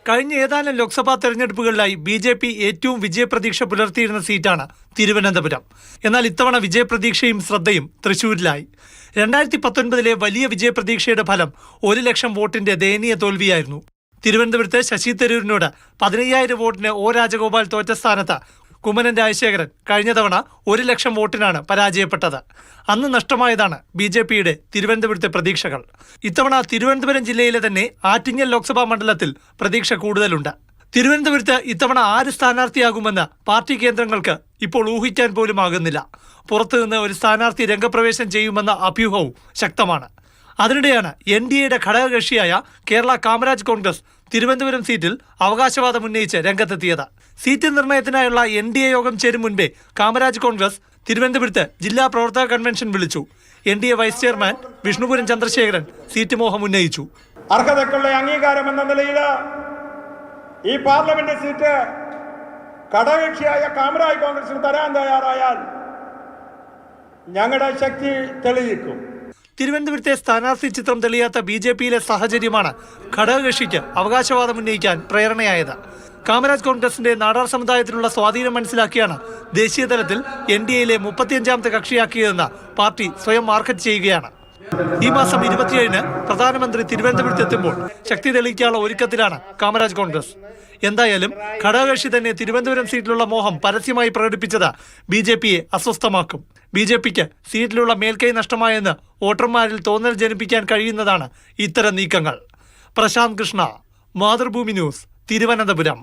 കഴിഞ്ഞ ഏതാനും ലോക്സഭാ തെരഞ്ഞെടുപ്പുകളിലായി BJP ഏറ്റവും വിജയപ്രതീക്ഷ പുലർത്തിയിരുന്ന സീറ്റാണ് തിരുവനന്തപുരം. എന്നാൽ ഇത്തവണ വിജയപ്രതീക്ഷയും ശ്രദ്ധയും തൃശൂരിലായി. 2019 വലിയ വിജയപ്രതീക്ഷയുടെ ഫലം 1 ലക്ഷം വോട്ടിന്റെ ദയനീയ തോൽവിയായിരുന്നു. തിരുവനന്തപുരത്ത് ശശി തരൂരിനോട് 15,000 വോട്ടിന് O രാജഗോപാൽ തോറ്റ സ്ഥാനത്ത് കുമ്മനം രാജശേഖരൻ കഴിഞ്ഞ തവണ 1 ലക്ഷം വോട്ടിനാണ് പരാജയപ്പെട്ടത്. അന്ന് നഷ്ടമായതാണ് BJPയുടെ തിരുവനന്തപുരത്തെ പ്രതീക്ഷകൾ. ഇത്തവണ തിരുവനന്തപുരം ജില്ലയിലെ തന്നെ ആറ്റിങ്ങൽ ലോക്സഭാ മണ്ഡലത്തിൽ പ്രതീക്ഷ കൂടുതലുണ്ട്. തിരുവനന്തപുരത്ത് ഇത്തവണ ആര് സ്ഥാനാർത്ഥിയാകുമെന്ന് പാർട്ടി കേന്ദ്രങ്ങൾക്ക് ഇപ്പോൾ ഊഹിക്കാൻ പോലും ആകുന്നില്ല. പുറത്തുനിന്ന് ഒരു സ്ഥാനാർത്ഥി രംഗപ്രവേശം ചെയ്യുമെന്ന അഭ്യൂഹവും ശക്തമാണ്. അതിനിടെയാണ് NDAയുടെ ഘടകകക്ഷിയായ കേരള കാമരാജ് കോൺഗ്രസ് തിരുവനന്തപുരം സീറ്റിൽ അവകാശവാദം ഉന്നയിച്ച് രംഗത്തെത്തിയത്. സീറ്റ് നിർണയത്തിനായുള്ള NDA യോഗം ചേരും മുൻപേ കാമരാജ് കോൺഗ്രസ് തിരുവനന്തപുരത്ത് ജില്ലാ പ്രവർത്തക കൺവെൻഷൻ വിളിച്ചു. NDA vice chairman Vishnupuram Chandrasekharan seat മോഹം ഉന്നയിച്ചു. അർഹതയ്ക്കുള്ള അംഗീകാരം എന്ന നിലയിൽ ഈ പാർലമെന്റ് സീറ്റ് ഘടകകക്ഷിയായ കാമരാജ് കോൺഗ്രസിന് തരാൻ തയ്യാറായാൽ ഞങ്ങളുടെ ശക്തി തെളിയിക്കും. തിരുവനന്തപുരത്തെ സ്ഥാനാർത്ഥി ചിത്രം തെളിയാത്ത BJPയിലെ സാഹചര്യമാണ് ഘടകകക്ഷിക്ക് അവകാശവാദം ഉന്നയിക്കാൻ പ്രേരണയായത്. കാമരാജ് കോൺഗ്രസിന്റെ നാടാർ സമുദായത്തിലുള്ള സ്വാധീനം മനസ്സിലാക്കിയാണ് ദേശീയ തലത്തിൽ NDAയിലെ 35ാമത്തെ കക്ഷിയാക്കിയതെന്ന് പാർട്ടി സ്വയം മാർക്കറ്റ് ചെയ്യുകയാണ്. ഈ മാസം 27-ന് പ്രധാനമന്ത്രി തിരുവനന്തപുരത്തെത്തുമ്പോൾ ശക്തി തെളിയിക്കാനുള്ള ഒരുക്കത്തിലാണ് കാമരാജ് കോൺഗ്രസ്. എന്തായാലും ഘടകകക്ഷി തന്നെ തിരുവനന്തപുരം സീറ്റിലുള്ള മോഹം പരസ്യമായി പ്രകടിപ്പിച്ചത് BJPയെ അസ്വസ്ഥമാക്കും. BJPക്ക് സീറ്റിലുള്ള മേൽക്കൈ നഷ്ടമായെന്ന് വോട്ടർമാരിൽ തോന്നൽ ജനിപ്പിക്കാൻ കഴിയുന്നതാണ് ഇത്തരം നീക്കങ്ങൾ. പ്രശാന്ത് കൃഷ്ണ, മാതൃഭൂമി ന്യൂസ്, തിരുവനന്തപുരം.